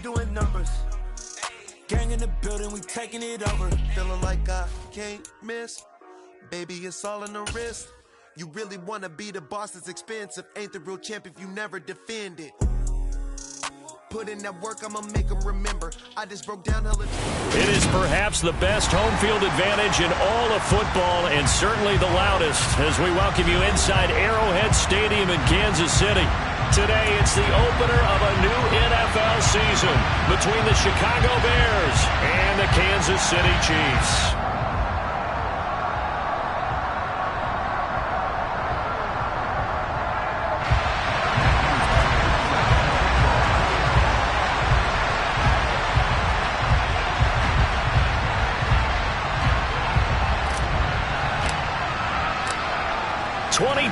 doing numbers. Gang in the building, we taking it over. Feeling like I can't miss. Baby, it's all in the wrist. You really wanna be the boss, that's expensive. Ain't the real champ if you never defend it. Put in that work, I'ma make them remember. I just broke down hella. It is perhaps the best home field advantage in all of football, and certainly the loudest, as we welcome you inside Arrowhead Stadium in Kansas City. Today, it's the opener of a new NFL season between the Chicago Bears and the Kansas City Chiefs.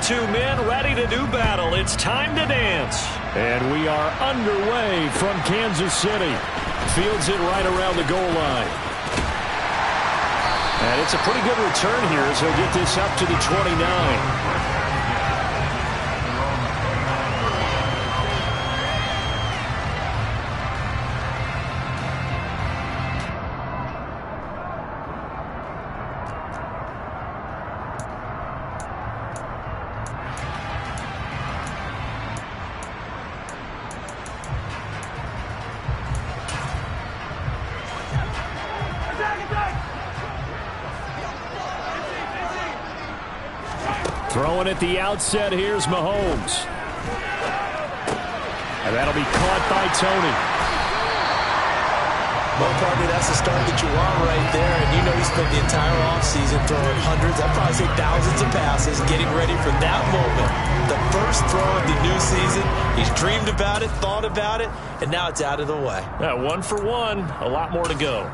Two men ready to do battle. It's time to dance. And we are underway from Kansas City. Fields it right around the goal line. And it's a pretty good return here as he'll get this up to the 29. Throwing at the outset, here's Mahomes. And that'll be caught by Tony. Well, partner, that's the start that you want right there. And you know he spent the entire offseason throwing hundreds, I'd probably say thousands of passes, getting ready for that moment. The first throw of the new season. He's dreamed about it, thought about it, and now it's out of the way. 1 for 1, a lot more to go.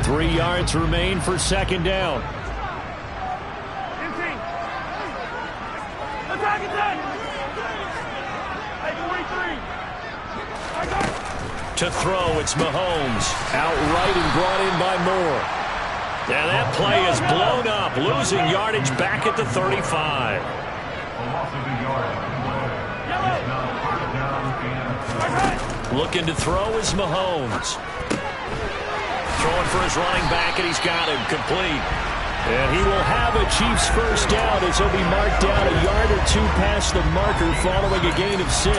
3 yards remain for second down. To throw, it's Mahomes. Outright and brought in by Moore. And that play is blown up, losing yardage back at the 35. Looking to throw is Mahomes. Throwing for his running back, and he's got him complete. And he will have a Chiefs first down as he'll be marked down a yard or two past the marker following a gain of 6.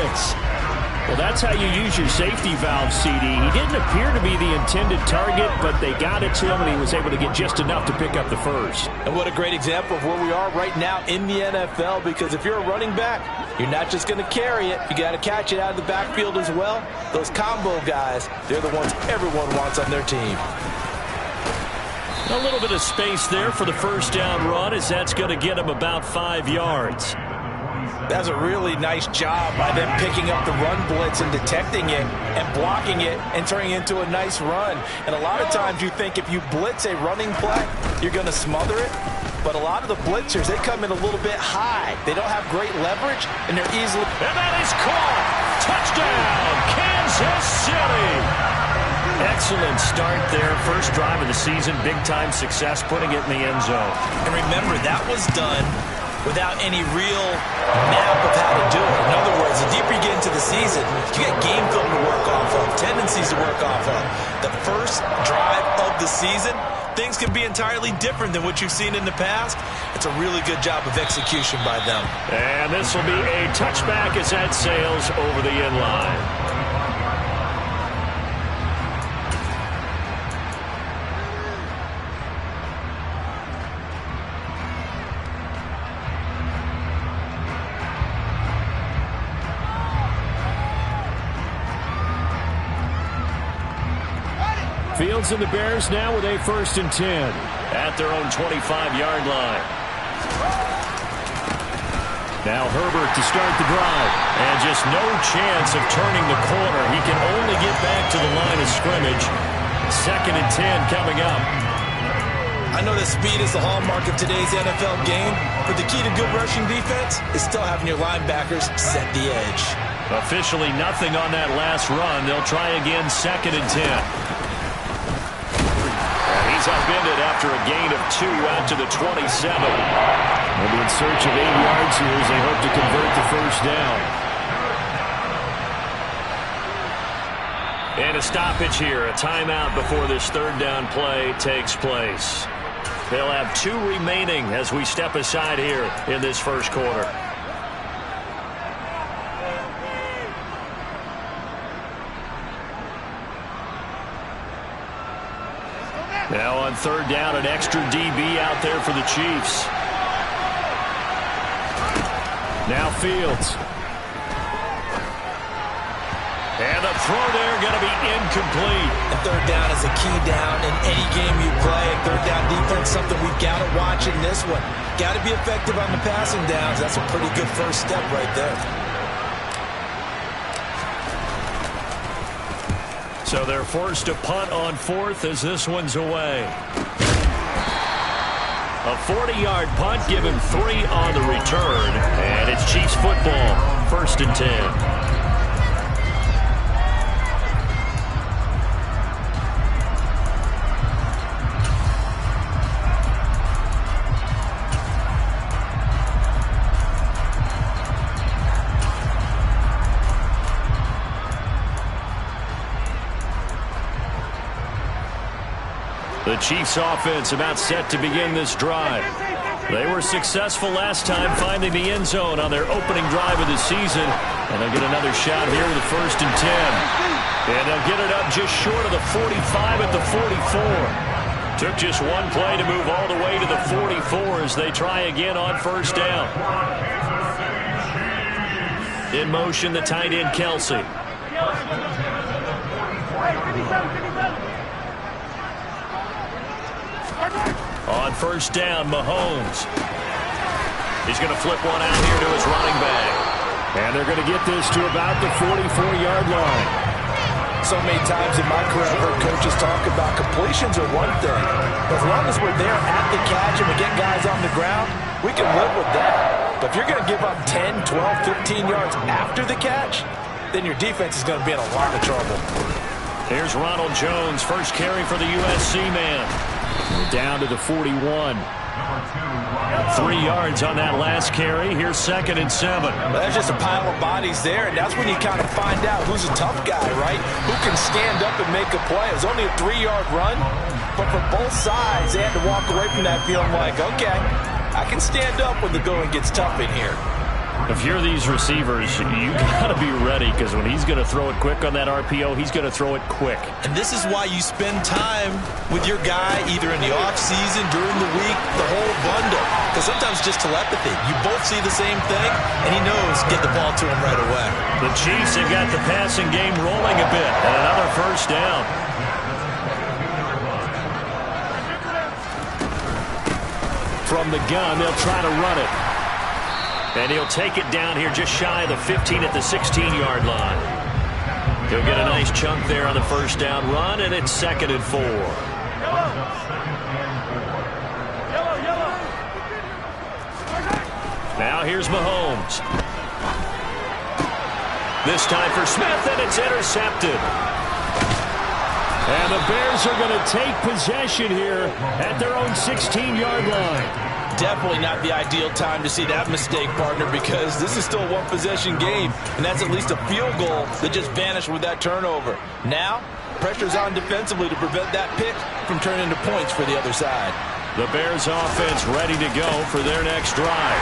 Well, that's how you use your safety valve, CD. He didn't appear to be the intended target, but they got it to him, and he was able to get just enough to pick up the first. And what a great example of where we are right now in the NFL, because if you're a running back, you're not just going to carry it. You got to catch it out of the backfield as well. Those combo guys, they're the ones everyone wants on their team. A little bit of space there for the first down run, as that's going to get him about 5 yards. That's a really nice job by them picking up the run blitz and detecting it and blocking it and turning it into a nice run. And a lot of times you think if you blitz a running play, you're going to smother it. But a lot of the blitzers, they come in a little bit high. They don't have great leverage, and they're easily... And that is caught! Touchdown, Kansas City! Excellent start there. First drive of the season, big-time success, putting it in the end zone. And remember, that was done without any real map of how to do it. In other words, the deeper you get into the season, you get game film to work off of, tendencies to work off of. The first drive of the season, things can be entirely different than what you've seen in the past. It's a really good job of execution by them. And this will be a touchback as that sails over the end line. Fields and the Bears now with a 1st and 10 at their own 25-yard line. Now Herbert to start the drive. And just no chance of turning the corner. He can only get back to the line of scrimmage. 2nd and 10 coming up. I know that speed is the hallmark of today's NFL game, but the key to good rushing defense is still having your linebackers set the edge. Officially nothing on that last run. They'll try again 2nd and 10. He's upended after a gain of 2 out to the 27. They'll be in search of 8 yards here as they hope to convert the first down. And a stoppage here, a timeout before this third down play takes place. They'll have 2 remaining as we step aside here in this first quarter. Now on third down, an extra DB out there for the Chiefs. Now Fields. And the throw there going to be incomplete. And third down is a key down in any game you play. And third down defense, something we've got to watch in this one. Got to be effective on the passing downs. That's a pretty good first step right there. So they're forced to punt on fourth as this one's away. A 40-yard punt, give him 3 on the return. And it's Chiefs football, 1st and 10. The Chiefs offense about set to begin this drive. They were successful last time finding the end zone on their opening drive of the season. And they'll get another shot here with a 1st and 10. And they'll get it up just short of the 45 at the 44. Took just one play to move all the way to the 44 as they try again on first down. In motion, the tight end, Kelsey. On first down, Mahomes. He's going to flip one out here to his running back. And they're going to get this to about the 44-yard line. So many times in my career, I've heard coaches talk about completions are one thing. As long as we're there at the catch and we get guys on the ground, we can live with that. But if you're going to give up 10, 12, 15 yards after the catch, then your defense is going to be in a lot of trouble. Here's Ronald Jones, first carry for the USC man. We're down to the 41. 3 yards on that last carry. Here's 2nd and 7. Well, there's just a pile of bodies there, and that's when you kind of find out who's a tough guy, right? Who can stand up and make a play. It was only a 3-yard run, but for both sides, they had to walk away from that feeling like, okay, I can stand up when the going gets tough in here. If you're these receivers, you got to be ready because when he's going to throw it quick on that RPO, he's going to throw it quick. And this is why you spend time with your guy either in the offseason, during the week, the whole bundle. Because sometimes just telepathy. You both see the same thing, and he knows get the ball to him right away. The Chiefs have got the passing game rolling a bit, and another first down. From the gun, they'll try to run it. And he'll take it down here just shy of the 15 at the 16-yard line. He'll get a nice chunk there on the first down run, and it's 2nd and 4. Now here's Mahomes. This time for Smith, and it's intercepted. And the Bears are going to take possession here at their own 16-yard line. Definitely not the ideal time to see that mistake, partner, because this is still a one-possession game, and that's at least a field goal that just vanished with that turnover. Now, pressure's on defensively to prevent that pick from turning into points for the other side. The Bears offense ready to go for their next drive.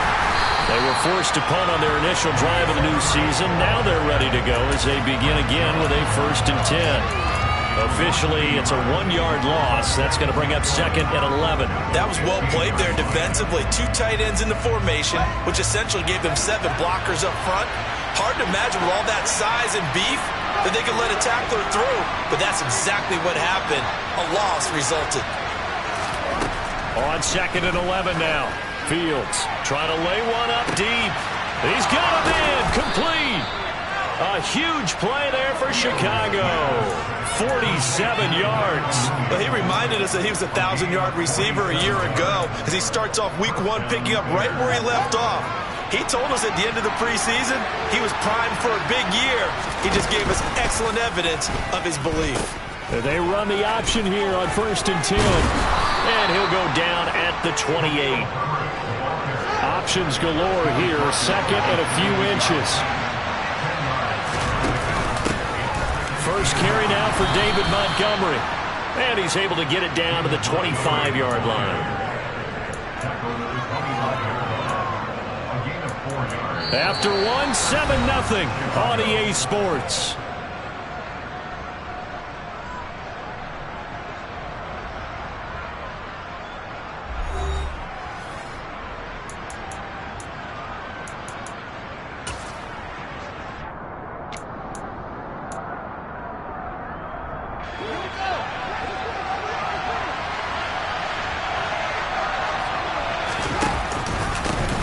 They were forced to punt on their initial drive of the new season. Now they're ready to go as they begin again with a 1st and 10. Officially, it's a 1-yard loss. That's going to bring up 2nd and 11. That was well played there defensively. 2 tight ends in the formation, which essentially gave them 7 blockers up front. Hard to imagine with all that size and beef that they could let a tackler through. But that's exactly what happened. A loss resulted. On 2nd and 11 now. Fields trying to lay one up deep. He's got him in. Complete. A huge play there for Chicago. 47 yards. Well, he reminded us that he was a 1,000-yard receiver a year ago as he starts off week 1 picking up right where he left off. He told us at the end of the preseason he was primed for a big year. He just gave us excellent evidence of his belief. They run the option here on 1st and 10. And he'll go down at the 28. A options galore here. Second and a few inches. First carry now for David Montgomery. And he's able to get it down to the 25-yard line. After one, 7-0 on EA Sports.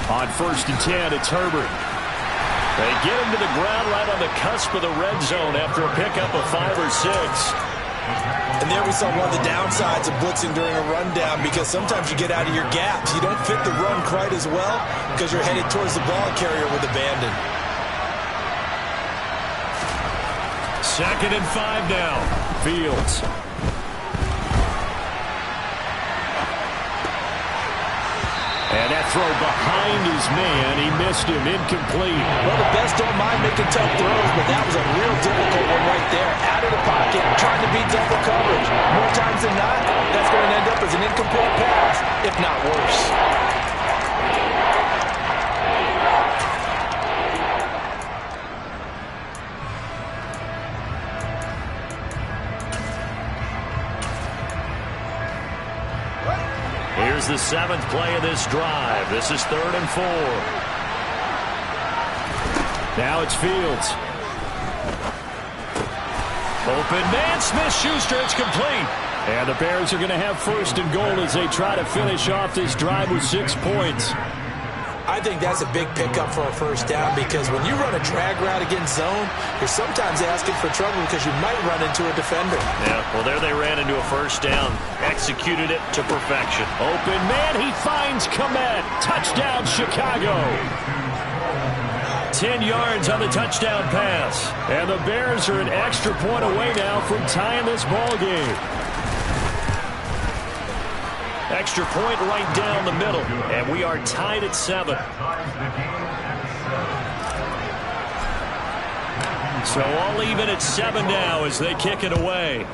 On 1st and 10, it's Herbert. They get him to the ground right on the cusp of the red zone after a pickup of 5 or 6. And there we saw one of the downsides of blitzing during a rundown, because sometimes you get out of your gaps. You don't fit the run quite as well because you're headed towards the ball carrier with abandon. 2nd and 5 now. Fields. And that throw behind his man. He missed him. Incomplete. Well, the best don't mind making tough throws, but that was a real difficult one right there. Out of the pocket, trying to beat double coverage. More times than not, that's going to end up as an incomplete pass, if not worse. Here's the 7th play of this drive. This is 3rd and 4. Now it's Fields. Open man, Smith-Schuster, it's complete. And the Bears are going to have 1st and goal as they try to finish off this drive with 6 points. I think that's a big pickup for a 1st down, because when you run a drag route against zone, you're sometimes asking for trouble because you might run into a defender. Yeah, well, there they ran into a 1st down. Executed it to perfection. Open man, he finds Kmet. Touchdown, Chicago. 10 yards on the touchdown pass. And the Bears are an extra point away now from tying this ball game. Extra point right down the middle, and we are tied at 7. So all even at 7 now as they kick it away.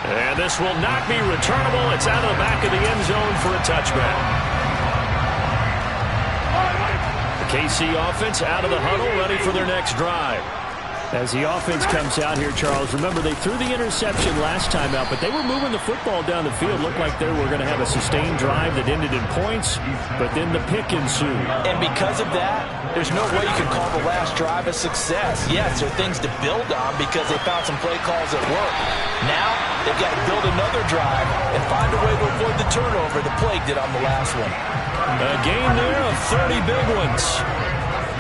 And this will not be returnable. It's out of the back of the end zone for a touchback. The KC offense out of the huddle, ready for their next drive. As the offense comes out here, Charles, remember they threw the interception last time out, but they were moving the football down the field. Looked like they were going to have a sustained drive that ended in points, but then the pick ensued. And because of that, there's no way you can call the last drive a success. Yes, there are things to build on because they found some play calls that work. Now, they've got to build another drive and find a way to avoid the turnover the Plague did on the last one. A gain there of 30 big ones.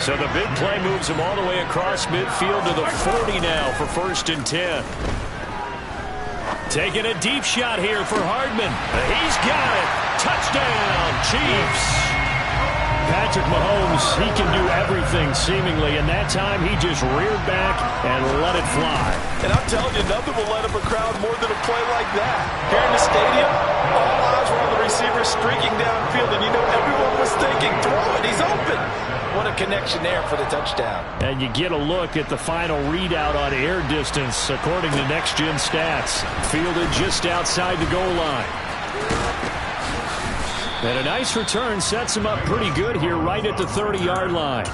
So the big play moves him all the way across midfield to the 40 now for 1st and 10. Taking a deep shot here for Hardman. He's got it. Touchdown, Chiefs. Patrick Mahomes, he can do everything seemingly, and that time he just reared back and let it fly. And I'm telling you, nothing will light up a crowd more than a play like that. Here in the stadium, all eyes were on the receiver streaking downfield, and you know everyone was thinking, throw it, he's open. What a connection there for the touchdown. And you get a look at the final readout on air distance, according to Next Gen Stats. Fielded just outside the goal line. And a nice return sets him up pretty good here right at the 30-yard line.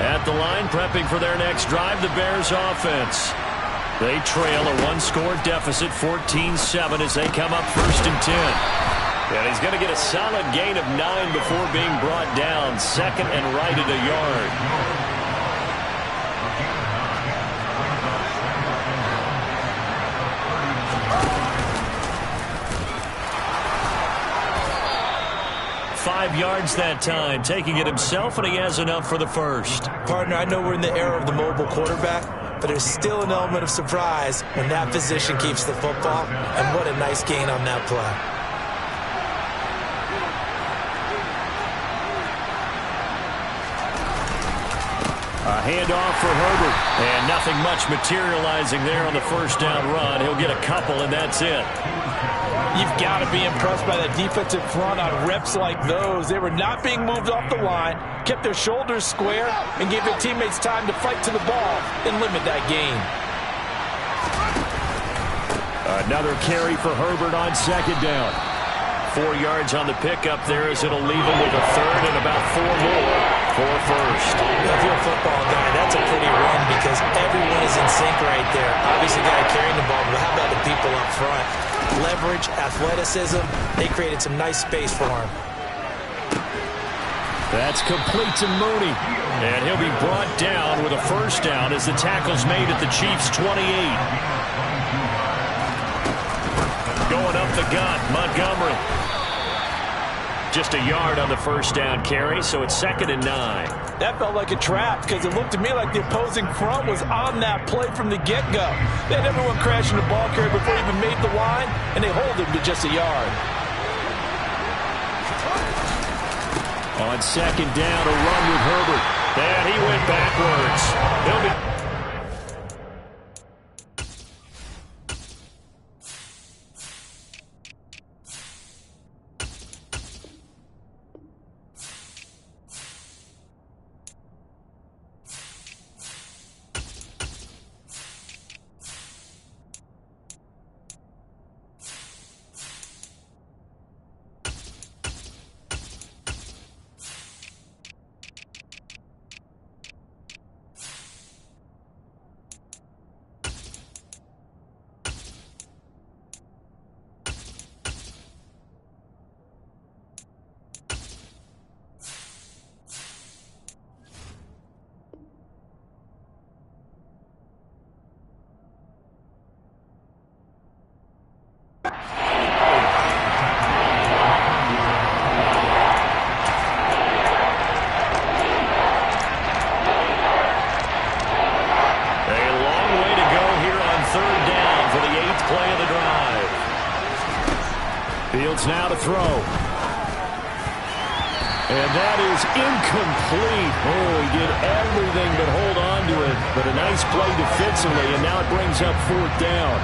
At the line, prepping for their next drive, the Bears offense. They trail a one-score deficit, 14-7, as they come up 1st and 10. And he's going to get a solid gain of 9 before being brought down. 2nd and right at a yard. Five yards that time, taking it himself, and he has enough for the 1st. Partner, I know we're in the era of the mobile quarterback, but there's still an element of surprise when that position keeps the football, and what a nice gain on that play. A handoff for Herbert. And nothing much materializing there on the first down run. He'll get a couple, and that's it. You've got to be impressed by that defensive front on reps like those. They were not being moved off the line, kept their shoulders square, and gave their teammates time to fight to the ball and limit that gain. Another carry for Herbert on second down. 4 yards on the pickup there as it'll leave him with a third and about 4 more for first. If you're a football guy, that's a pretty run because everyone is in sync right there. Obviously, the guy carrying the ball, but how about the people up front? Leverage, athleticism, they created some nice space for him. That's complete to Mooney. And he'll be brought down with a first down as the tackle's made at the Chiefs' 28. Going up the gut, Montgomery. Just a yard on the first down carry, so it's 2nd and 9. That felt like a trap because it looked to me like the opposing front was on that play from the get-go. They had everyone crashing the ball carrier before he even made the line, and they hold him to just a yard. On second down, a run with Herbert. And he went backwards. He'll be... Fields now to throw. And that is incomplete. Oh, he did everything but hold on to it. But a nice play defensively, and now it brings up 4th down.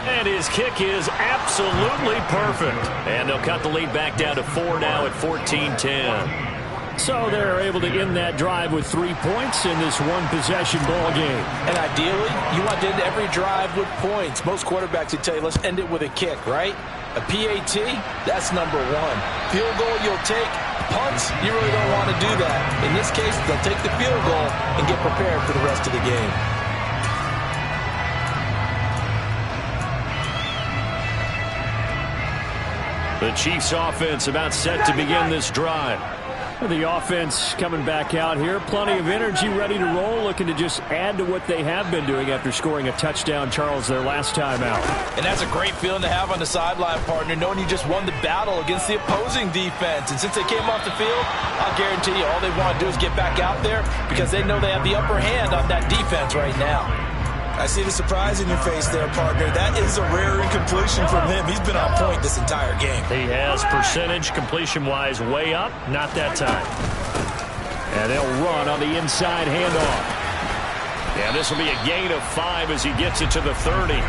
And his kick is absolutely perfect. And they'll cut the lead back down to 4 now at 14-10. So they're able to end that drive with 3 points in this one-possession ball game. And ideally, you want to end every drive with points. Most quarterbacks would tell you, let's end it with a kick, right? A PAT, that's number 1. Field goal you'll take. Punts, you really don't want to do that. In this case, they'll take the field goal and get prepared for the rest of the game. The Chiefs offense about set to begin this drive. The offense coming back out here. Plenty of energy, ready to roll, looking to just add to what they have been doing after scoring a touchdown, Charles, their last time out. And that's a great feeling to have on the sideline, partner, knowing you just won the battle against the opposing defense. And since they came off the field, I'll guarantee you all they want to do is get back out there because they know they have the upper hand on that defense right now. I see the surprise in your face there, partner. That is a rare incompletion from him. He's been on point this entire game. He has percentage completion-wise way up. Not that time. And they'll run on the inside handoff. And this will be a gain of 5 as he gets it to the 30.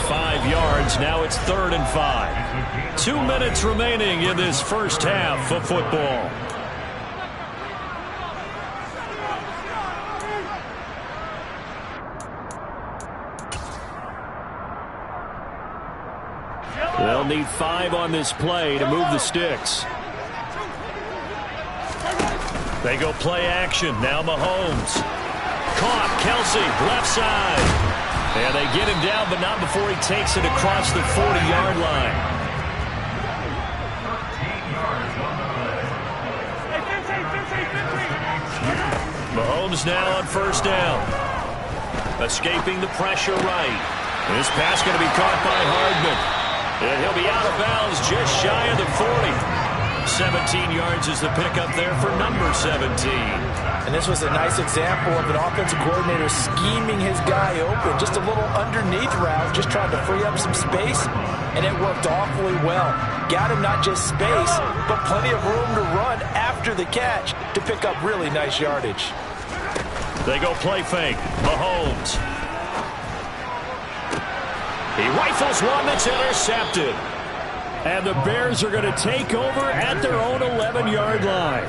5 yards. Now it's 3rd and 5. 2 minutes remaining in this first half of football. They'll need 5 on this play to move the sticks. They go play action. Now Mahomes. Caught. Kelsey, left side. And they get him down, but not before he takes it across the 40-yard line. Mahomes now on first down. Escaping the pressure right. This pass going to be caught by Hardman. And he'll be out of bounds just shy of the 40. 17 yards is the pickup there for number 17. And this was a nice example of an offensive coordinator scheming his guy open. Just a little underneath route, just trying to free up some space, and it worked awfully well. Got him not just space, but plenty of room to run after the catch to pick up really nice yardage. They go play fake. Mahomes. He rifles one that's intercepted. And the Bears are going to take over at their own 11-yard line.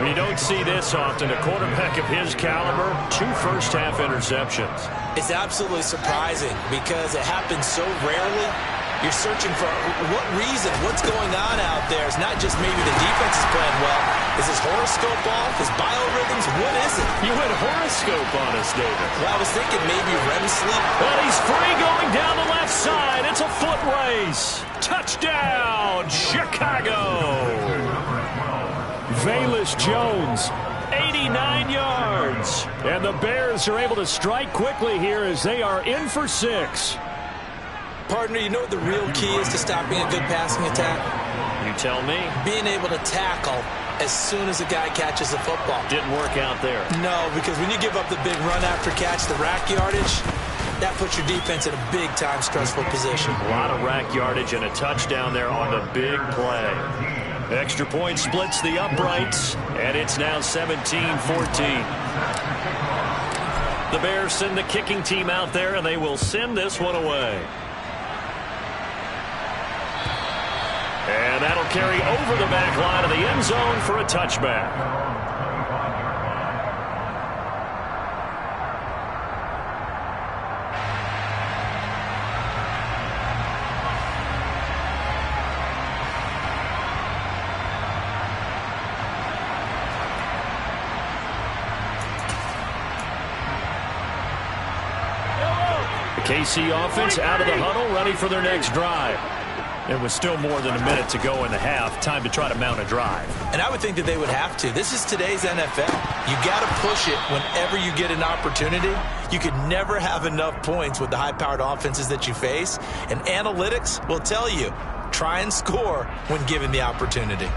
You don't see this often. A quarterback of his caliber, 2 first-half interceptions. It's absolutely surprising because it happens so rarely. You're searching for what reason, what's going on out there. It's not just maybe the defense is playing well. Is his horoscope off? His biorhythms? What is it? You went horoscope on us, David. Well, I was thinking maybe REM sleep. But he's free going down the left side. It's a foot race. Touchdown, Chicago. Velus Jones, 89 yards. And the Bears are able to strike quickly here as they are in for 6. Partner, you know what the real key is to stopping a good passing attack? You tell me. Being able to tackle as soon as a guy catches the football. Didn't work out there. No, because when you give up the big run after catch, the rack yardage, that puts your defense in a big-time stressful position. A lot of rack yardage and a touchdown there on the big play. Extra point splits the uprights, and it's now 17-14. The Bears send the kicking team out there, and they will send this one away. And that'll carry over the back line of the end zone for a touchback. The KC offense out of the huddle, ready for their next drive. It was still more than a minute to go in the half. Time to try to mount a drive. And I would think that they would have to. This is today's NFL. You got to push it whenever you get an opportunity. You could never have enough points with the high-powered offenses that you face. And analytics will tell you, try and score when given the opportunity.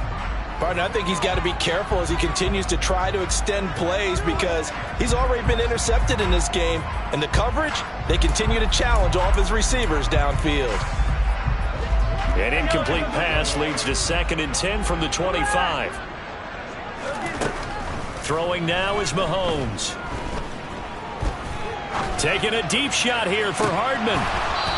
Partner, I think he's got to be careful as he continues to try to extend plays because he's already been intercepted in this game. And the coverage, they continue to challenge all of his receivers downfield. An incomplete pass leads to 2nd and 10 from the 25. Throwing now is Mahomes. Taking a deep shot here for Hardman.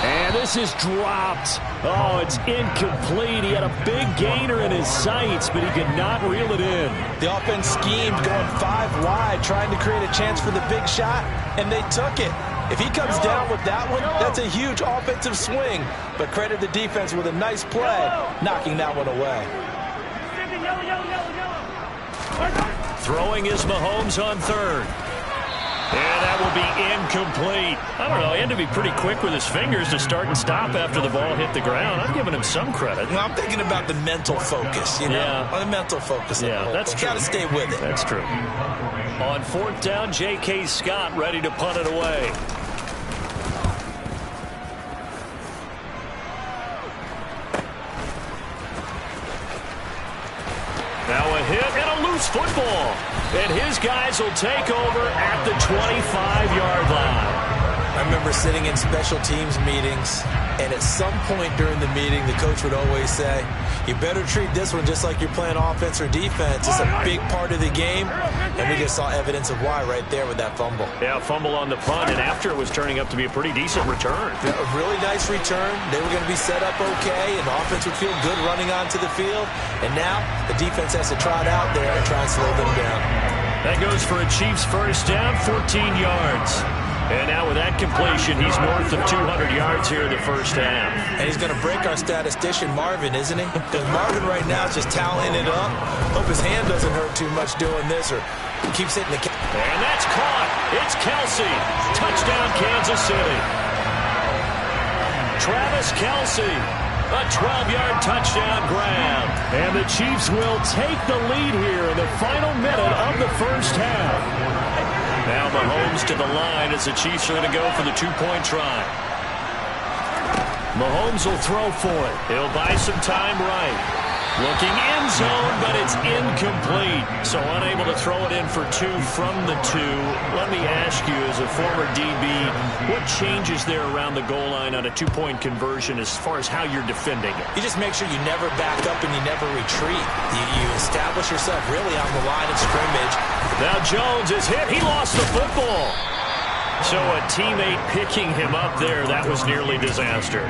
And this is dropped. Oh, it's incomplete. He had a big gainer in his sights, but he could not reel it in. The offense schemed going 5 wide, trying to create a chance for the big shot, and they took it. If he comes down with that one, that's a huge offensive swing. But credit the defense with a nice play, knocking that one away. Throwing is Mahomes on 3rd. And that will be incomplete. I don't know. He had to be pretty quick with his fingers to start and stop after the ball hit the ground. I'm giving him some credit. Well, I'm thinking about the mental focus, you know? Yeah. The mental focus. Yeah, that's true. Got to stay with it. That's true. On 4th down, J.K. Scott ready to punt it away. Now a hit and a loose football. And his guys will take over at the 25-yard line. I remember sitting in special teams meetings, and at some point during the meeting, the coach would always say, you better treat this one just like you're playing offense or defense. It's a big part of the game, and we just saw evidence of why right there with that fumble. Yeah, fumble on the punt, and after it was turning up to be a pretty decent return. Yeah, a really nice return. They were going to be set up okay, and the offense would feel good running onto the field. And now the defense has to trot out there and try and slow them down. That goes for a Chiefs first down, 14 yards. And now with that completion, he's north of 200 yards here in the first half. And he's going to break our statistician, Marvin, isn't he? Because Marvin right now is just toweling it up. Hope his hand doesn't hurt too much doing this or keeps hitting the... And that's caught. It's Kelce. Touchdown, Kansas City. Travis Kelce. A 12-yard touchdown grab. And the Chiefs will take the lead here in the final minute of the first half. Now Mahomes to the line as the Chiefs are going to go for the 2-point try. Mahomes will throw for it. He'll buy some time right. Looking end zone, but it's incomplete. So unable to throw it in for 2 from the 2. Let me ask you, as a former DB, what changes there around the goal line on a 2-point conversion as far as how you're defending it? You just make sure you never back up and you never retreat. You establish yourself really on the line of scrimmage. Now Jones is hit. He lost the football. So a teammate picking him up there, that was nearly disaster.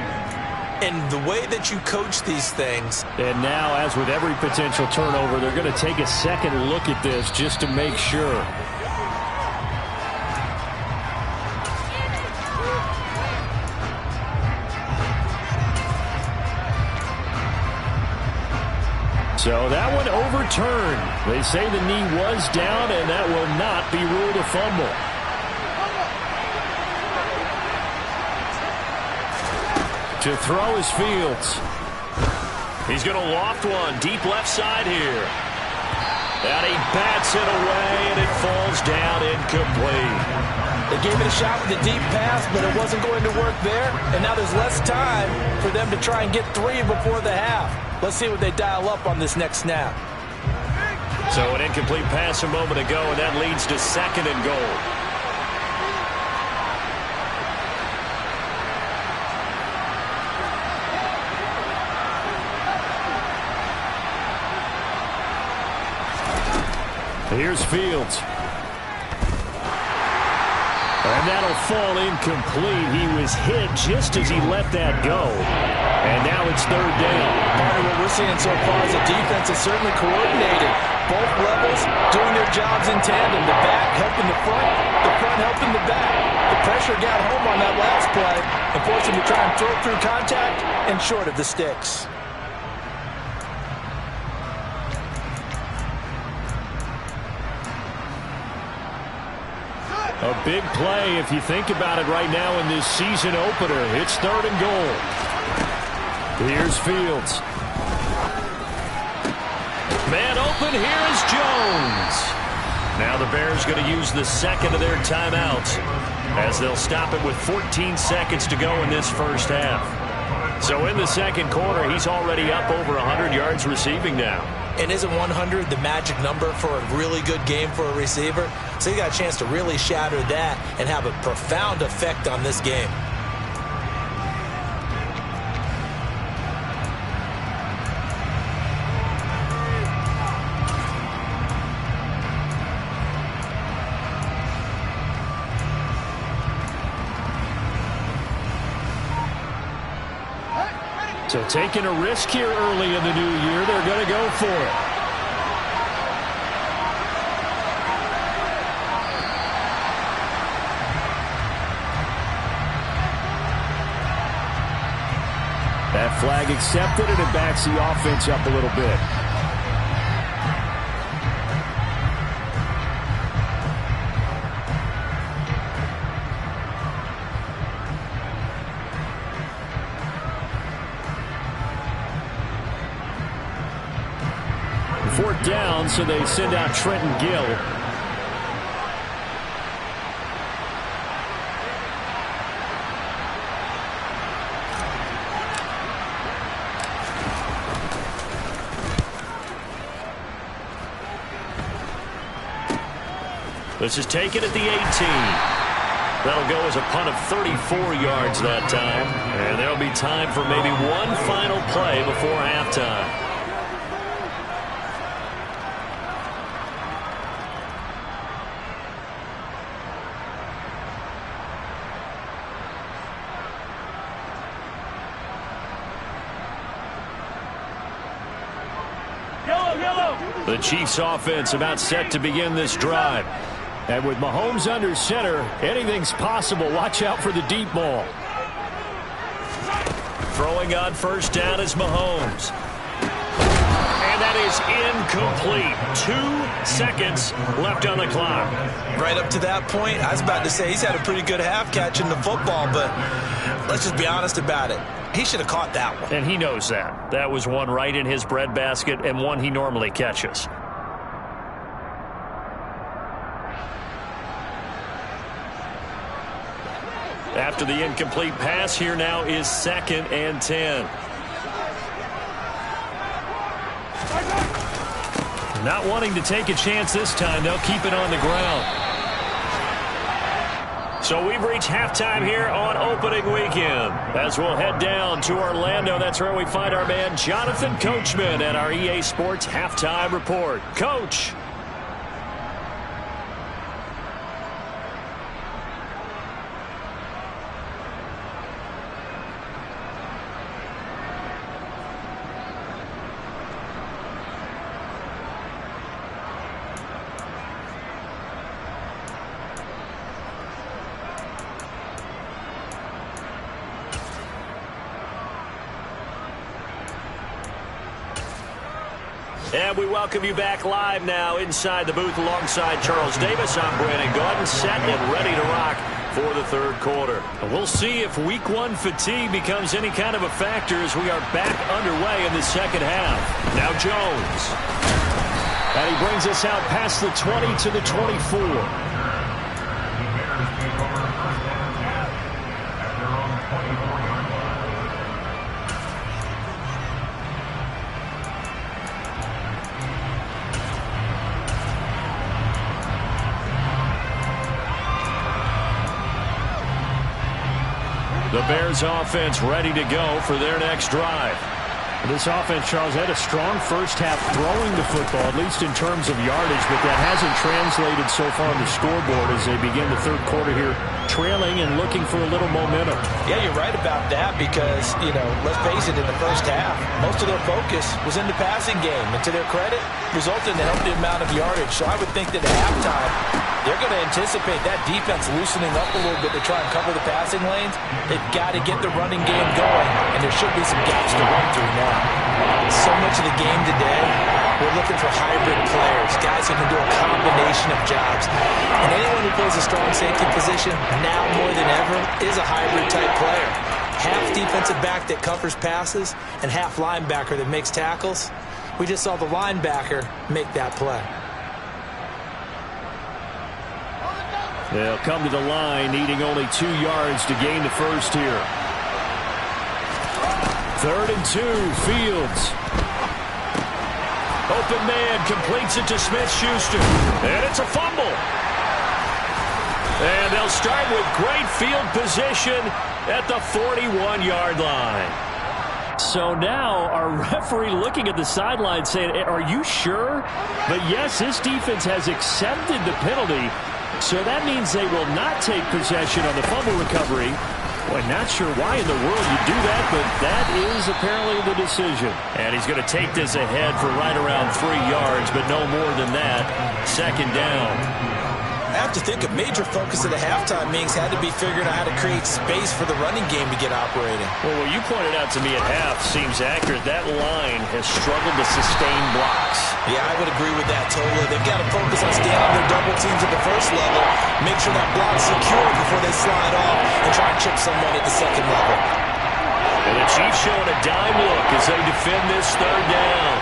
And the way that you coach these things. And now, as with every potential turnover, they're going to take a second look at this just to make sure. So that one overturned. They say the knee was down, and that will not be ruled a fumble. To throw is Fields. He's going to loft one deep left side here. And he bats it away, and it falls down incomplete. They gave it a shot with a deep pass, but it wasn't going to work there. And now there's less time for them to try and get 3 before the half. Let's see what they dial up on this next snap. So an incomplete pass a moment ago, and that leads to 2nd and goal. Here's Fields. And that'll fall incomplete. He was hit just as he let that go. And now it's 3rd down. Part of what we're seeing so far is the defense is certainly coordinated. Both levels doing their jobs in tandem. The back helping the front helping the back. The pressure got home on that last play and forced him to try and throw through contact and short of the sticks. A big play if you think about it right now in this season opener. It's 3rd and goal. Here's Fields. Man open, here is Jones. Now the Bears going to use the 2nd of their timeouts as they'll stop it with 14 seconds to go in this first half. So in the 2nd quarter, he's already up over 100 yards receiving now. And isn't 100 the magic number for a really good game for a receiver? So you got a chance to really shatter that and have a profound effect on this game. So taking a risk here early in the new year, they're going to go for it. That flag accepted, and it backs the offense up a little bit. Fourth down, so they send out Trenton Gill. This is taken at the 18. That'll go as a punt of 34 yards that time. And there'll be time for maybe one final play before halftime. The Chiefs offense about set to begin this drive. And with Mahomes under center, anything's possible. Watch out for the deep ball. Throwing on first down is Mahomes. And that is incomplete. 2 seconds left on the clock. Right up to that point, I was about to say he's had a pretty good half catching the football, but let's just be honest about it. He should have caught that one. And he knows that. That was one right in his breadbasket and one he normally catches. After the incomplete pass, here now is 2nd and 10. Not wanting to take a chance this time. They'll keep it on the ground. So we've reached halftime here on opening weekend. As we'll head down to Orlando, that's where we find our man Jonathan Coachman at our EA Sports Halftime Report. Coach. And we welcome you back live now inside the booth alongside Charles Davis. I'm Brandon Gaudin, set and ready to rock for the third quarter. And we'll see if week one fatigue becomes any kind of a factor as we are back underway in the second half. Now Jones. And he brings us out past the 20 to the 24. The Bears offense ready to go for their next drive. This offense, Charles, had a strong first half throwing the football, at least in terms of yardage, but that hasn't translated so far on the scoreboard as they begin the third quarter here, trailing and looking for a little momentum. Yeah, you're right about that because, let's face it, in the first half, most of their focus was in the passing game. And to their credit, resulted in a healthy amount of yardage. So I would think that at halftime, they're going to anticipate that defense loosening up a little bit to try and cover the passing lanes. They've got to get the running game going, and there should be some gaps to run through now. So much of the game today, we're looking for hybrid players, guys who can do a combination of jobs. And anyone who plays a strong safety position, now more than ever, is a hybrid-type player. Half defensive back that covers passes and half linebacker that makes tackles. We just saw the linebacker make that play. They'll come to the line, needing only 2 yards to gain the first here. 3rd and 2, Fields. Open man, completes it to Smith-Schuster. And it's a fumble. And they'll start with great field position at the 41-yard line. So now our referee looking at the sideline saying, are you sure? But yes, this defense has accepted the penalty. So that means they will not take possession on the fumble recovery. Boy, not sure why in the world you do that, but that is apparently the decision. And he's going to take this ahead for right around 3 yards, but no more than that. 2nd down. I have to think a major focus of the halftime meetings had to be figuring out how to create space for the running game to get operating. Well, what you pointed out to me at half seems accurate. That line has struggled to sustain blocks. Yeah, I would agree with that totally. They've got to focus on staying on their double teams at the first level, make sure that block's secure before they slide off, and try and chip someone at the second level. And the Chiefs showing a dime look as they defend this 3rd down.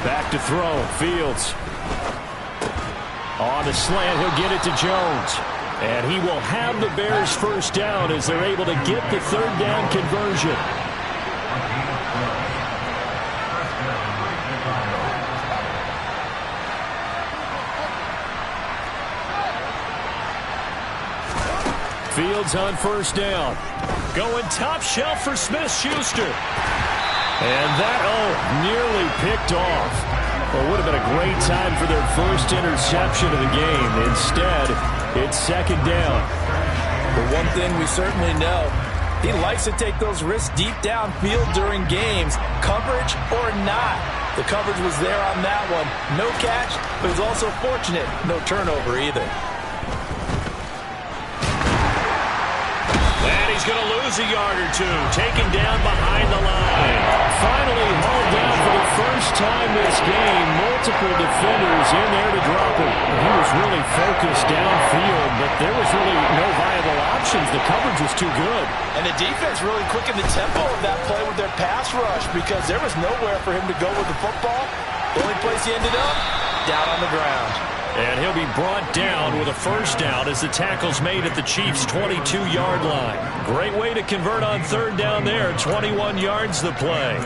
Back to throw, Fields. On the slant, he'll get it to Jones. And he will have the Bears first down as they're able to get the 3rd down conversion. Fields on first down. Going top shelf for Smith-Schuster. And that, nearly picked off. Well, it would have been a great time for their first interception of the game. Instead, it's 2nd down. But one thing we certainly know, he likes to take those risks deep downfield during games, coverage or not. The coverage was there on that one. No catch, but he's also fortunate. No turnover either. And he's going to lose a yard or two, taken down behind the line. Finally hauled down for the first time this game. Multiple defenders in there to drop him. He was really focused downfield, but there was really no viable options. The coverage was too good. And the defense really quickened the tempo of that play with their pass rush because there was nowhere for him to go with the football. The only place he ended up, down on the ground. And he'll be brought down with a first down as the tackle's made at the Chiefs' 22-yard line. Great way to convert on third down there. 21 yards the play.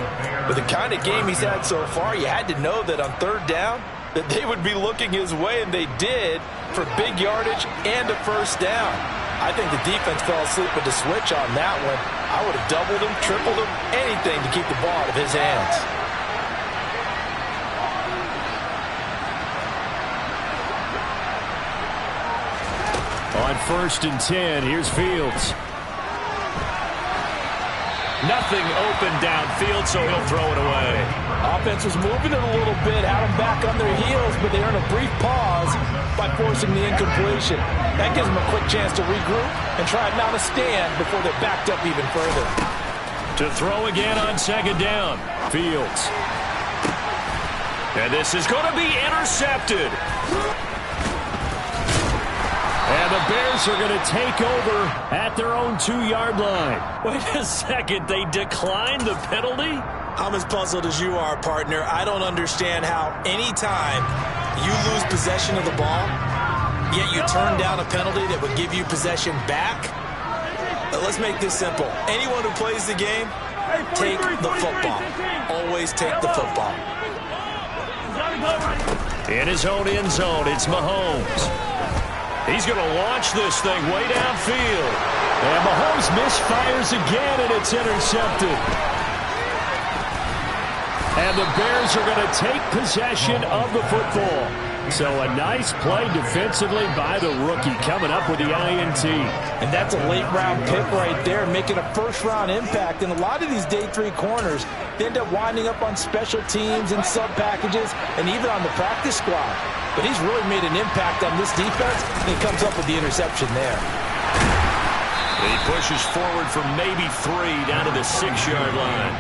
With the kind of game he's had so far, you had to know that on third down that they would be looking his way, and they did, for big yardage and a first down. I think the defense fell asleep with the switch on that one. I would have doubled him, tripled him, anything to keep the ball out of his hands. On 1st and 10, here's Fields. Nothing open downfield, so he'll throw it away. Offense was moving it a little bit, had them back on their heels, but they earn a brief pause by forcing the incompletion. That gives them a quick chance to regroup and try and mount a stand before they're backed up even further. To throw again on 2nd down. Fields. And this is going to be intercepted. And the Bears are going to take over at their own 2-yard line. Wait a second, they declined the penalty? I'm as puzzled as you are, partner. I don't understand how any time you lose possession of the ball, yet you turn down a penalty that would give you possession back. Let's make this simple. Anyone who plays the game, take the football. Always take the football. In his own end zone, it's Mahomes. He's going to launch this thing way downfield. And Mahomes misfires again, and it's intercepted. And the Bears are going to take possession of the football. So a nice play defensively by the rookie, coming up with the INT. And that's a late-round pick right there, making a first-round impact. And a lot of these day 3 corners, they end up winding up on special teams and sub-packages and even on the practice squad. But he's really made an impact on this defense, and he comes up with the interception there. He pushes forward for maybe 3 down to the 6-yard line.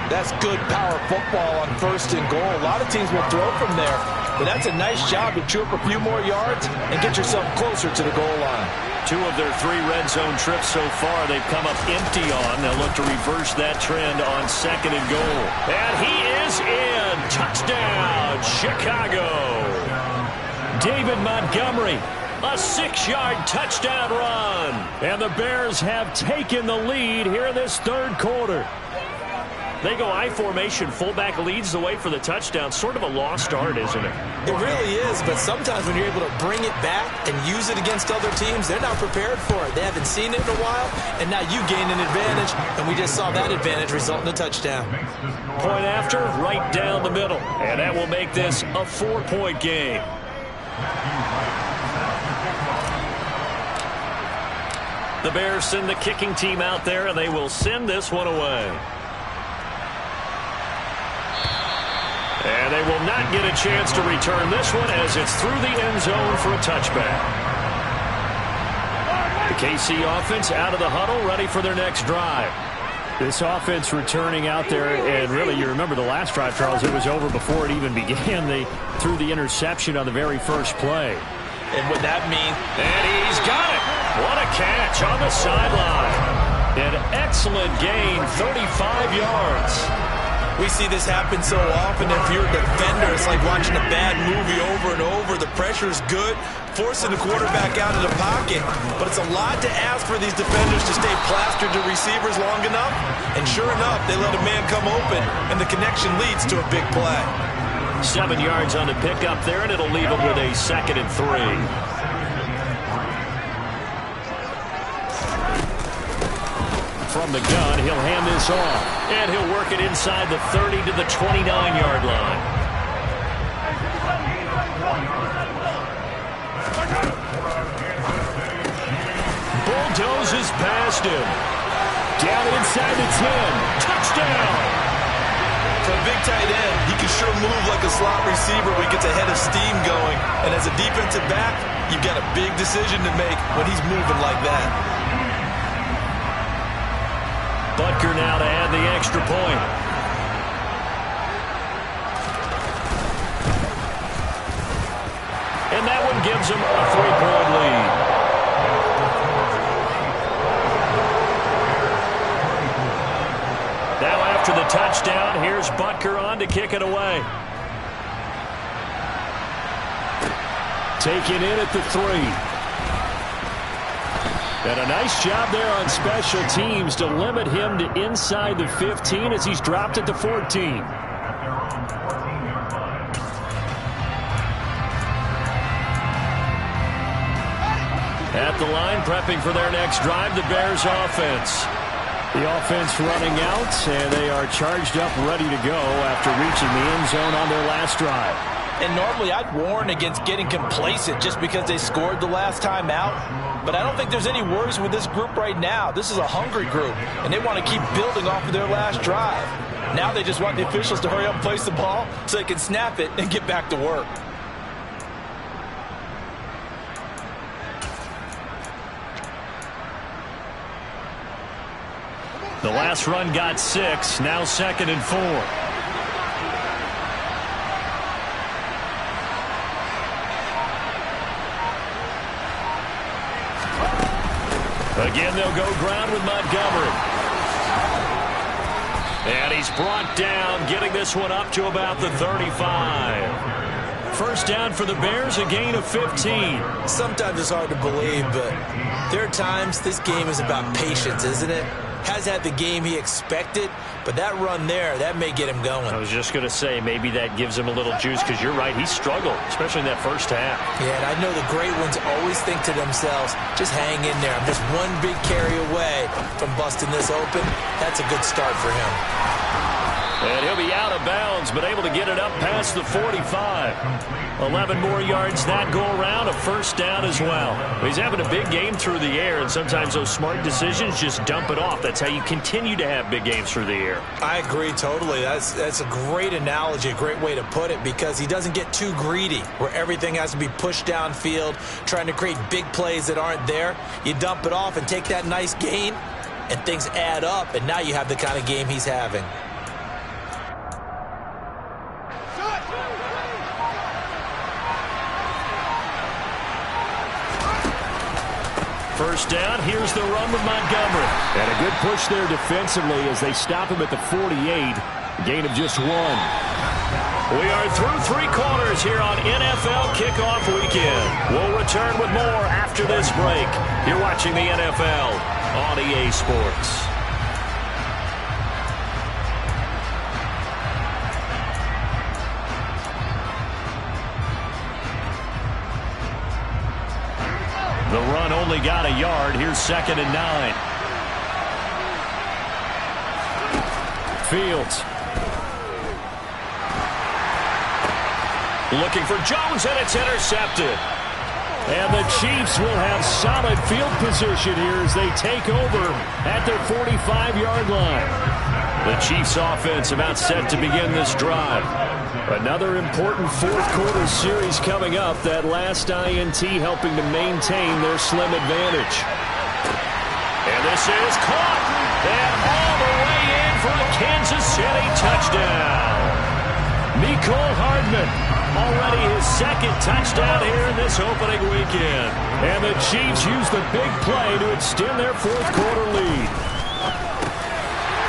That's good power football on 1st and goal. A lot of teams will throw from there, but that's a nice job to chew up a few more yards and get yourself closer to the goal line. 2 of their 3 red zone trips so far they've come up empty on. They'll look to reverse that trend on 2nd and goal. And he is in. Touchdown, Chicago. David Montgomery, a 6-yard touchdown run. And the Bears have taken the lead here in this 3rd quarter. They go I formation. Fullback leads the way for the touchdown. Sort of a lost art, isn't it? It really is, but sometimes when you're able to bring it back and use it against other teams, they're not prepared for it. They haven't seen it in a while, and now you gain an advantage, and we just saw that advantage result in a touchdown. Point after, right down the middle. And that will make this a 4-point game. The Bears send the kicking team out there, and they will send this one away. And they will not get a chance to return this one as it's through the end zone for a touchback. The KC offense out of the huddle, ready for their next drive. This offense returning out there, and really, you remember the last drive, Charles, it was over before it even began. They threw the interception on the very first play. And what that means... And he's got it. What a catch on the sideline. An excellent gain, 35 yards. We see this happen so often. If you're a defender, it's like watching a bad movie over and over. The pressure's good, forcing the quarterback out of the pocket. But it's a lot to ask for these defenders to stay plastered to receivers long enough. And sure enough, they let a man come open, and the connection leads to a big play. 7 yards on the pickup there, and it'll leave him with a 2nd and 3. From the gun, he'll hand this off. And he'll work it inside the 30 to the 29-yard line. Bulldozes past him. Down inside the 10. Touchdown! For a big tight end, he can sure move like a slot receiver when he gets a head of steam going. And as a defensive back, you've got a big decision to make when he's moving like that. Butker now to add the extra point. And that one gives him a 3-point lead. Now after the touchdown, here's Butker on to kick it away. taken in at the 3. And a nice job there on special teams to limit him to inside the 15 as he's dropped at the 14. At the line, prepping for their next drive, the Bears offense. The offense running out, and they are charged up, ready to go after reaching the end zone on their last drive. And normally I'd warn against getting complacent just because they scored the last time out. But I don't think there's any worries with this group right now. This is a hungry group, and they want to keep building off of their last drive. Now they just want the officials to hurry up and place the ball so they can snap it and get back to work. The last run got 6, now 2nd and 4. Again, they'll go ground with Montgomery. And he's brought down, getting this one up to about the 35. First down for the Bears, a gain of 15. Sometimes it's hard to believe, but there are times this game is about patience, isn't it? Has had the game he expected, but that run there, that may get him going. I was just going to say, maybe that gives him a little juice, because you're right, he struggled, especially in that first half. Yeah, and I know the great ones always think to themselves, just hang in there. I'm just one big carry away from busting this open. That's a good start for him. And he'll be out of bounds, but able to get it up past the 45. 11 more yards that go around, a first down as well. He's having a big game through the air, and sometimes those smart decisions just dump it off. That's how you continue to have big games through the air. I agree totally. That's a great analogy, a great way to put it, because he doesn't get too greedy where everything has to be pushed downfield, trying to create big plays that aren't there. You dump it off and take that nice gain, and things add up, and now you have the kind of game he's having. First down, here's the run with Montgomery. And a good push there defensively as they stop him at the 48. Gain of just 1. We are through 3 quarters here on NFL Kickoff Weekend. We'll return with more after this break. You're watching the NFL on EA Sports. The run only got a yard. Here's 2nd and 9. Fields. Looking for Jones, and it's intercepted. And the Chiefs will have solid field position here as they take over at their 45-yard line. The Chiefs offense about set to begin this drive. Another important fourth-quarter series coming up. That last INT helping to maintain their slim advantage. And this is caught. And all the way in for a Kansas City touchdown. Mecole Hardman, already his 2nd touchdown here in this opening weekend. And the Chiefs use the big play to extend their fourth-quarter lead.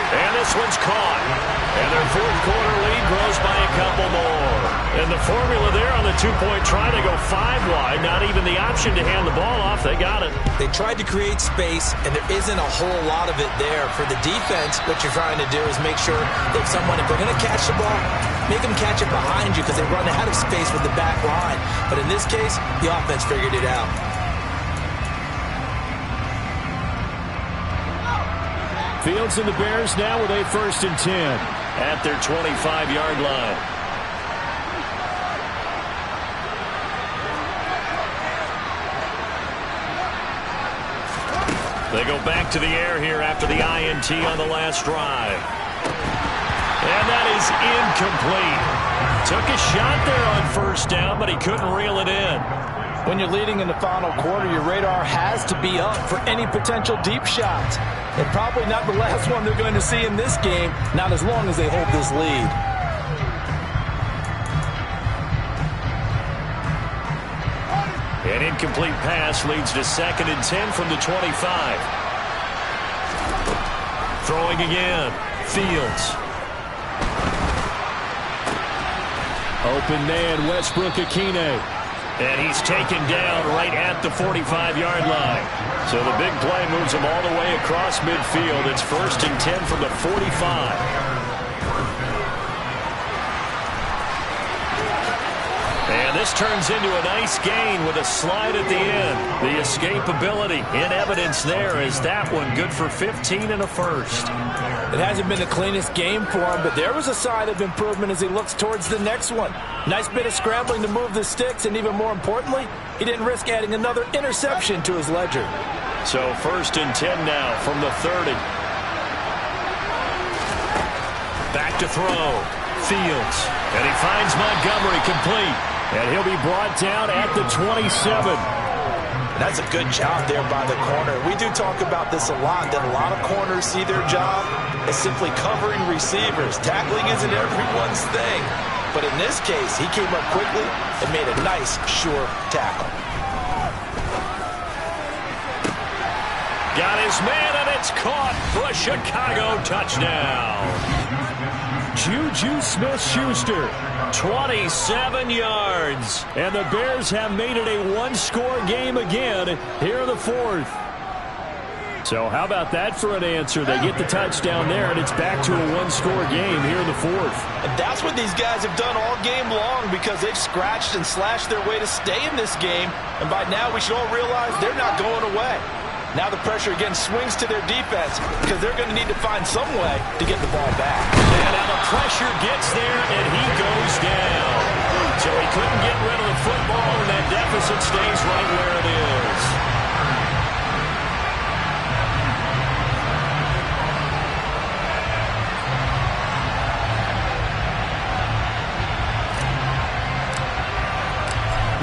And this one's caught. And their fourth-quarter lead grows by a couple more. And the formula there on the 2-point try, they go 5 wide. Not even the option to hand the ball off. They got it. They tried to create space, and there isn't a whole lot of it there. For the defense, what you're trying to do is make sure that someone, if they're going to catch the ball, make them catch it behind you because they run out of space with the back line. But in this case, the offense figured it out. Fields and the Bears now with a 1st and 10 at their 25-yard line. They go back to the air here after the INT on the last drive. And that is incomplete. Took a shot there on first down, but he couldn't reel it in. When you're leading in the final quarter, your radar has to be up for any potential deep shots. And probably not the last one they're going to see in this game, not as long as they hold this lead. An incomplete pass leads to 2nd and 10 from the 25. Throwing again. Fields. Open man, Westbrook-Ikhine. And he's taken down right at the 45-yard line. So the big play moves him all the way across midfield. It's 1st and 10 from the 45. And this turns into a nice gain with a slide at the end. The escapability in evidence there is that one good for 15 and a first. It hasn't been the cleanest game for him, but there was a sign of improvement as he looks towards the next one. Nice bit of scrambling to move the sticks, and even more importantly, he didn't risk adding another interception to his ledger. So 1st and 10 now from the 30. Back to throw. Fields. And he finds Montgomery complete. And he'll be brought down at the 27. That's a good job there by the corner. We do talk about this a lot, that a lot of corners see their job as simply covering receivers. Tackling isn't everyone's thing. But in this case, he came up quickly and made a nice, sure tackle. Got his man, and it's caught for a Chicago touchdown. Juju Smith-Schuster, 27 yards. And the Bears have made it a one-score game again here in the 4th. So how about that for an answer? They get the touchdown there, and it's back to a one-score game here in the 4th. And that's what these guys have done all game long, because they've scratched and slashed their way to stay in this game. And by now we should all realize they're not going away. Now the pressure again swings to their defense, because they're going to need to find some way to get the ball back. And now the pressure gets there, and he goes down. So he couldn't get rid of the football, and that deficit stays right where it is.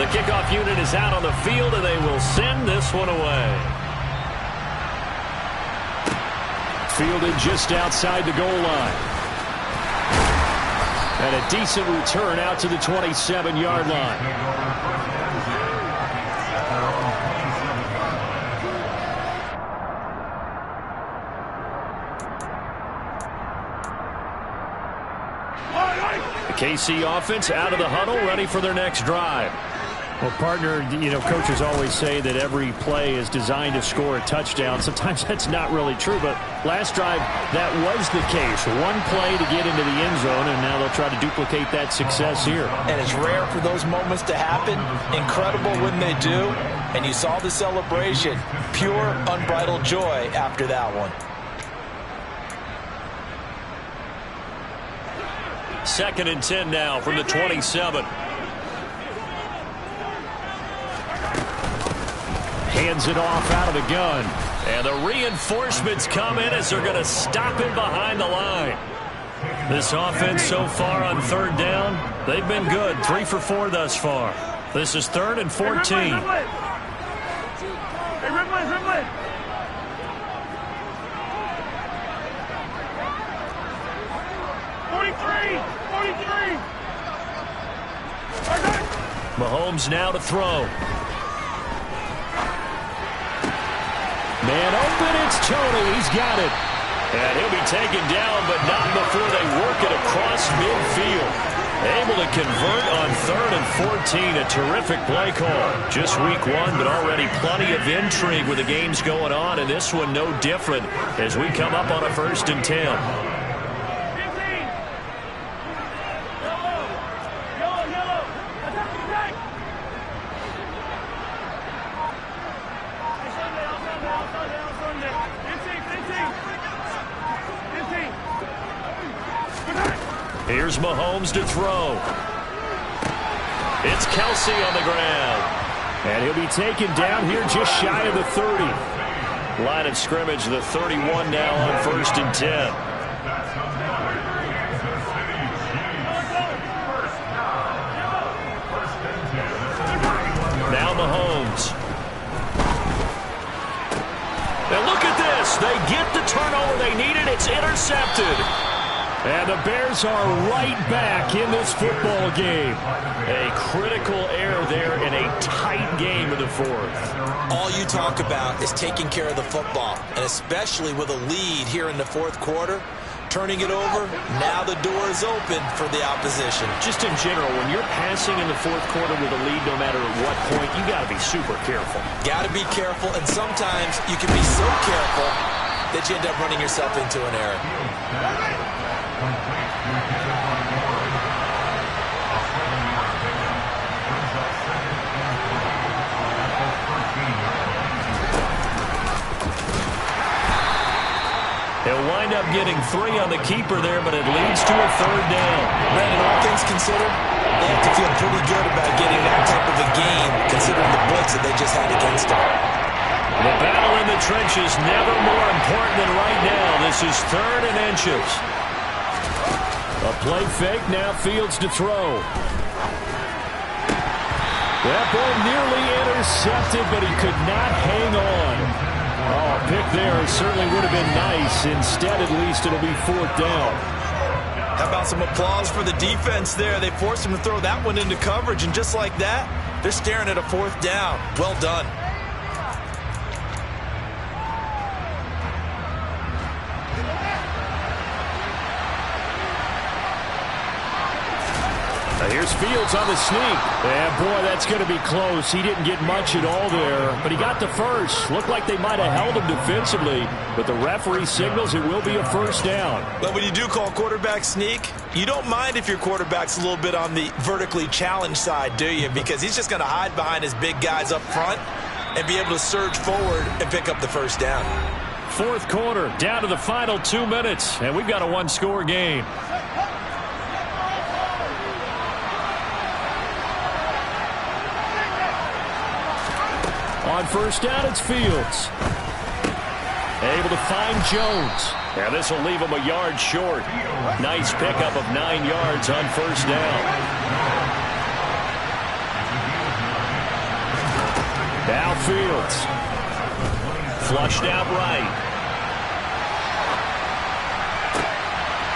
The kickoff unit is out on the field, and they will send this one away. Fielded just outside the goal line. And a decent return out to the 27-yard line. The KC offense out of the huddle, ready for their next drive. Well, partner, coaches always say that every play is designed to score a touchdown. Sometimes that's not really true, but last drive, that was the case. One play to get into the end zone, and now they'll try to duplicate that success here. And it's rare for those moments to happen. Incredible when they do. And you saw the celebration. Pure, unbridled joy after that one. 2nd and 10 now from the 27. Hands it off out of the gun. And the reinforcements come in as they're going to stop him behind the line. This offense so far on 3rd down, they've been good. 3 for 4 thus far. This is 3rd and 14. Hey, Ridley. 43. Mahomes now to throw. Man open, it's Tony. He's got it. And he'll be taken down, but not before they work it across midfield. Able to convert on 3rd and 14. A terrific play call. Just week 1, but already plenty of intrigue with the games going on, and this one no different as we come up on a 1st and 10. Here's Mahomes to throw. It's Kelsey on the ground. And he'll be taken down here just shy of the 30. Line of scrimmage, the 31 now on 1st and 10. Now Mahomes. And look at this. They get the turnover they needed. It's intercepted. And the Bears are right back in this football game. A critical error there in a tight game in the 4th. All you talk about is taking care of the football, and especially with a lead here in the 4th quarter. turning it over. Now the door is open for the opposition. Just in general, when you're passing in the fourth quarter with a lead, no matter at what point, you got to be super careful. Got to be careful, and sometimes you can be so careful that you end up running yourself into an error. He'll wind up getting 3 on the keeper there, but it leads to a third down. Brandon, all things considered, they have to feel pretty good about getting that type of a gain, considering the blitz that they just had against them. The battle in the trenches never more important than right now. This is 3rd and inches. A play fake, now Fields to throw. That ball nearly intercepted, but he could not hang on. Oh, a pick there certainly would have been nice. Instead, at least, it'll be 4th down. How about some applause for the defense there? They forced him to throw that one into coverage, and just like that, they're staring at a 4th down. Well done. Here's Fields on the sneak. Yeah, boy, that's going to be close. He didn't get much at all there, but he got the first. Looked like they might have held him defensively, but the referee signals it will be a 1st down. But when you do call quarterback sneak, you don't mind if your quarterback's a little bit on the vertically challenged side, do you? Because he's just going to hide behind his big guys up front and be able to surge forward and pick up the 1st down. 4th quarter, down to the final 2 minutes, and we've got a 1-score game. On 1st down, it's Fields. Able to find Jones. Now this will leave him a yard short. Nice pickup of 9 yards on 1st down. Now Fields. Flushed out right.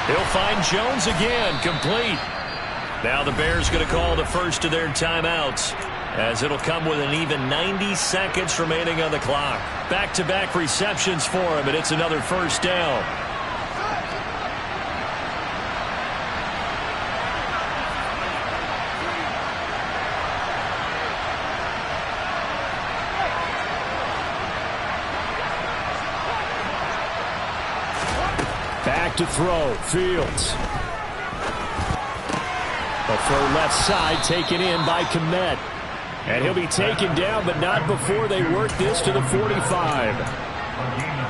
He'll find Jones again, complete. Now the Bears going to call the first of their timeouts, as it'll come with an even 90 seconds remaining on the clock. Back-to-back receptions for him, and it's another 1st down. Back to throw, Fields. A throw left side taken in by Kmet. And he'll be taken down, but not before they work this to the 45.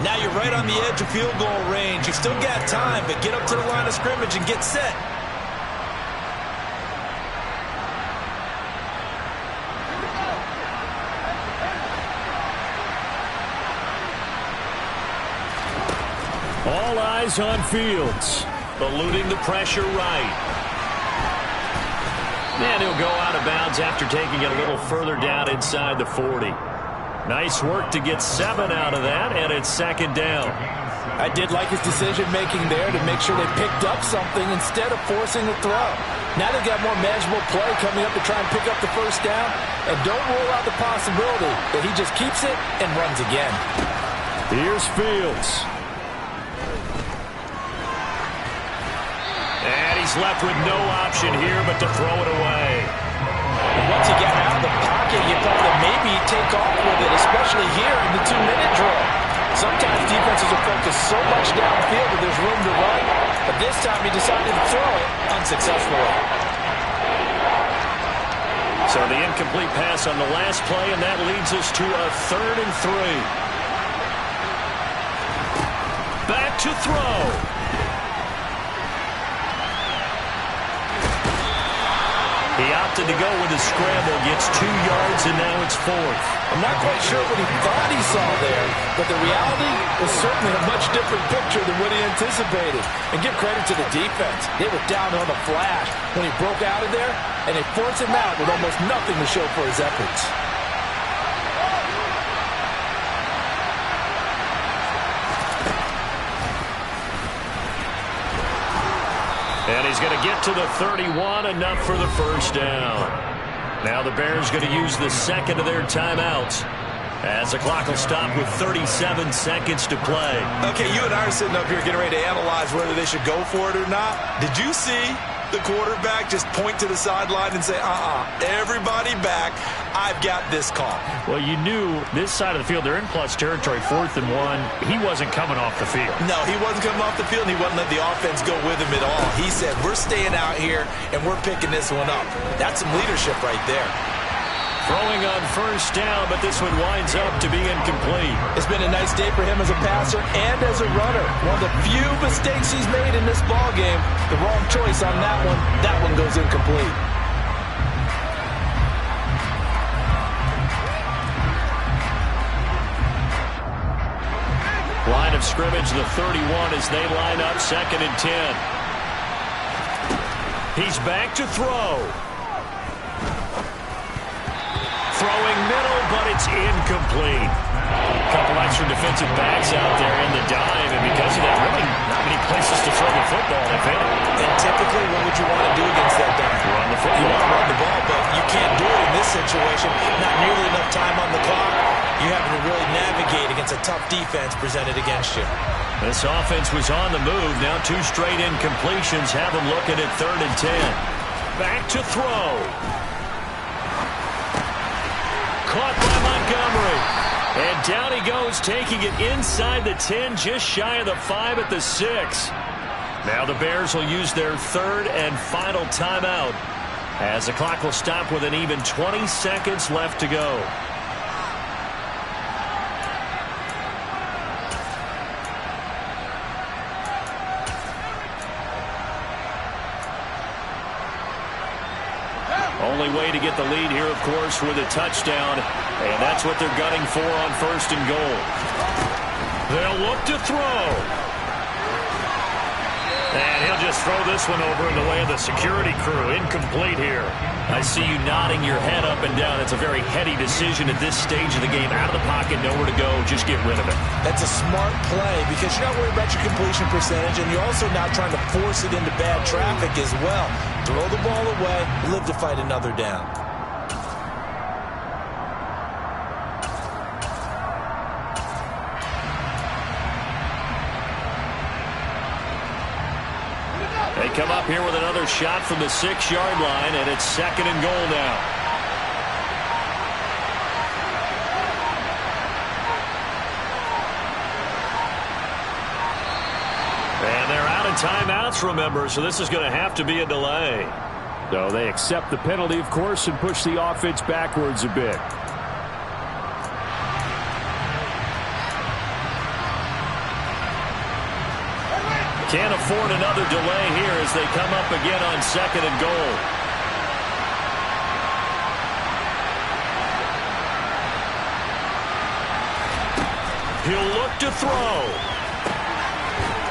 Now you're right on the edge of field goal range. You've still got time, but get up to the line of scrimmage and get set. All eyes on Fields. Eluding the pressure right. And he'll go out of bounds after taking it a little further down inside the 40. Nice work to get 7 out of that, and it's 2nd down. I did like his decision-making there to make sure they picked up something instead of forcing the throw. Now they've got more manageable play coming up to try and pick up the 1st down, and don't rule out the possibility that he just keeps it and runs again. Here's Fields. And he's left with no option here but to throw it away. Once he got out of the pocket, you thought that maybe he'd take off with it, especially here in the 2-minute drill. Sometimes defenses are focused so much downfield that there's room to run, but this time he decided to throw it unsuccessfully. So the incomplete pass on the last play, and that leads us to a 3rd and 3. Back to throw. He opted to go with a scramble, gets 2 yards, and now it's 4th. I'm not quite sure what he thought he saw there, but the reality was certainly a much different picture than what he anticipated. And give credit to the defense. They were down on the flash when he broke out of there, and they forced him out with almost nothing to show for his efforts. And he's going to get to the 31, enough for the 1st down. Now the Bears going to use the 2nd of their timeouts. As the clock will stop with 37 seconds to play. Okay, you and I are sitting up here getting ready to analyze whether they should go for it or not. Did you see the quarterback just point to the sideline and say, everybody back, I've got this call? Well, you knew this side of the field, they're in plus territory, 4th and 1. He wasn't coming off the field. No, he wasn't coming off the field, and he wasn't letting the offense go with him at all. He said, we're staying out here, and we're picking this one up. That's some leadership right there. Throwing on first down, but this one winds up to be incomplete. It's been a nice day for him as a passer and as a runner. One of the few mistakes he's made in this ball game. The wrong choice on that one. That one goes incomplete. Line of scrimmage, the 31 as they line up 2nd and 10. He's back to throw. Throwing middle, but it's incomplete. A couple extra defensive backs out there in the dime, and because of that, really not many places to throw the football, if any. And typically, what would you want to do against that dime? Run the football. You want to run the ball, but you can't do it in this situation. Not nearly enough time on the clock. You have to really navigate against a tough defense presented against you. This offense was on the move. Now 2 straight incompletions have them looking at 3rd and 10. Back to throw. Caught by Montgomery. And down he goes, taking it inside the 10, just shy of the 5 at the 6. Now the Bears will use their 3rd and final timeout as the clock will stop with an even 20 seconds left to go. Only way to get the lead here, of course, with a touchdown. And that's what they're gunning for on 1st and goal. They'll look to throw. And he'll just throw this one over in the way of the security crew. Incomplete here. I see you nodding your head up and down. It's a very heady decision at this stage of the game. Out of the pocket, nowhere to go. Just get rid of it. That's a smart play because you're not worried about your completion percentage, and you're also not trying to force it into bad traffic as well. Throw the ball away, live to fight another down. They come up here with another shot from the 6-yard line, and it's 2nd and goal now. And they're out of timeouts, remember, so this is going to have to be a delay. So they accept the penalty, of course, and push the offense backwards a bit. Can't afford another delay here as they come up again on 2nd and goal. He'll look to throw.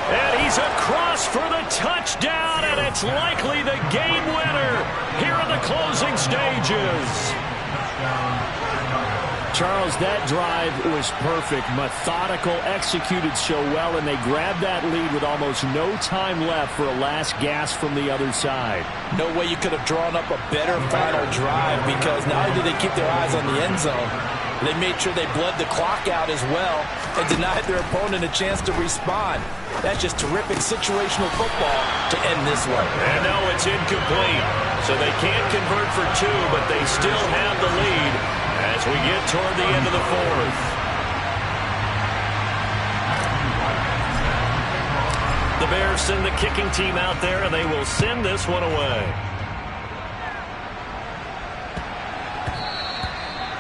And he's across for the touchdown, and it's likely the game winner here in the closing stages. Charles, that drive was perfect. Methodical, executed so well, and they grabbed that lead with almost no time left for a last gasp from the other side. No way you could have drawn up a better final drive because not only did they keep their eyes on the end zone, they made sure they bled the clock out as well and denied their opponent a chance to respond. That's just terrific situational football to end this one. And no, it's incomplete. So they can't convert for 2, but they still have the lead as we get toward the end of the 4th. The Bears send the kicking team out there, and they will send this one away.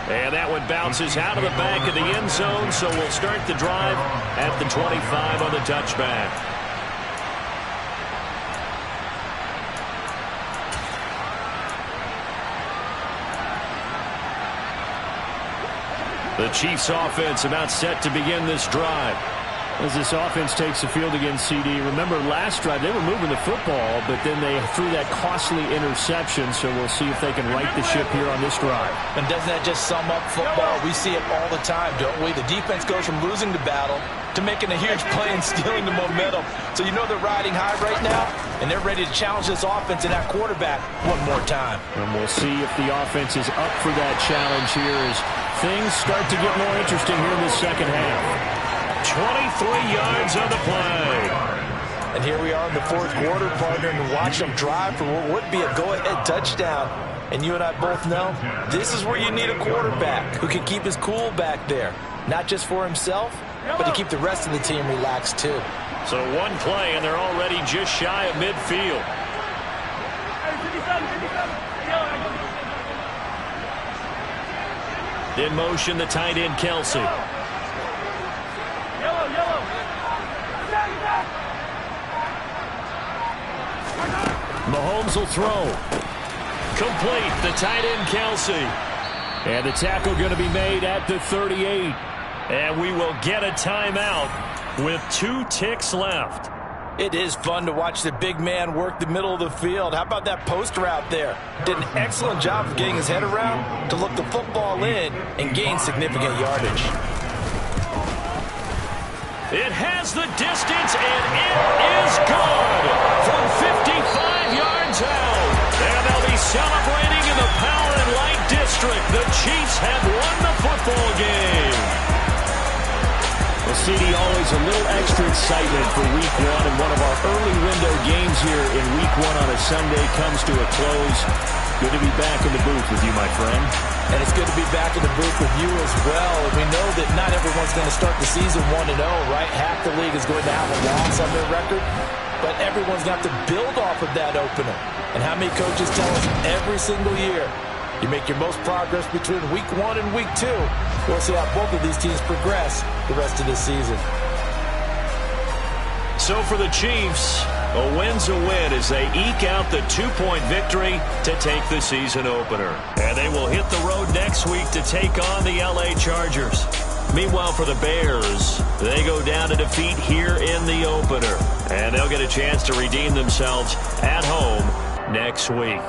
And that one bounces out of the back of the end zone, so we'll start the drive at the 25 on the touchback. The Chiefs offense about set to begin this drive. As this offense takes the field against CD, remember last drive they were moving the football, but then they threw that costly interception, so we'll see if they can right the ship here on this drive. And doesn't that just sum up football? We see it all the time, don't we? The defense goes from losing the battle to making a huge play and stealing the momentum. So you know they're riding high right now, and they're ready to challenge this offense and that quarterback one more time. And we'll see if the offense is up for that challenge here as things start to get more interesting here in the second half. 23 yards on the play. And here we are in the fourth quarter, partner, and watch them drive for what would be a go-ahead touchdown. And you and I both know this is where you need a quarterback who can keep his cool back there, not just for himself, but to keep the rest of the team relaxed too. So one play, and they're already just shy of midfield. In motion, the tight end, Kelsey. Mahomes will throw. Complete, the tight end, Kelsey. And the tackle going to be made at the 38. And we will get a timeout with 2 ticks left. It is fun to watch the big man work the middle of the field. How about that post route there? Did an excellent job of getting his head around to look the football in and gain significant yardage. It has the distance, and it is good from 55 yards out. And they'll be celebrating in the Power and Light District. The Chiefs have won the football game. Well, CD, always a little extra excitement for Week 1, and one of our early window games here in Week 1 on a Sunday comes to a close. Good to be back in the booth with you, my friend. And it's good to be back in the booth with you as well. And we know that not everyone's going to start the season 1-0, right? Half the league is going to have a loss on their record, but everyone's got to build off of that opener. And how many coaches tell us every single year, you make your most progress between Week 1 and Week 2. We'll see how both of these teams progress the rest of this season. So for the Chiefs, a win's a win as they eke out the 2-point victory to take the season opener. And they will hit the road next week to take on the LA Chargers. Meanwhile, for the Bears, they go down to defeat here in the opener. And they'll get a chance to redeem themselves at home next week.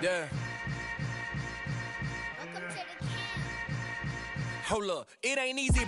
Yeah. Hold up, it ain't easy.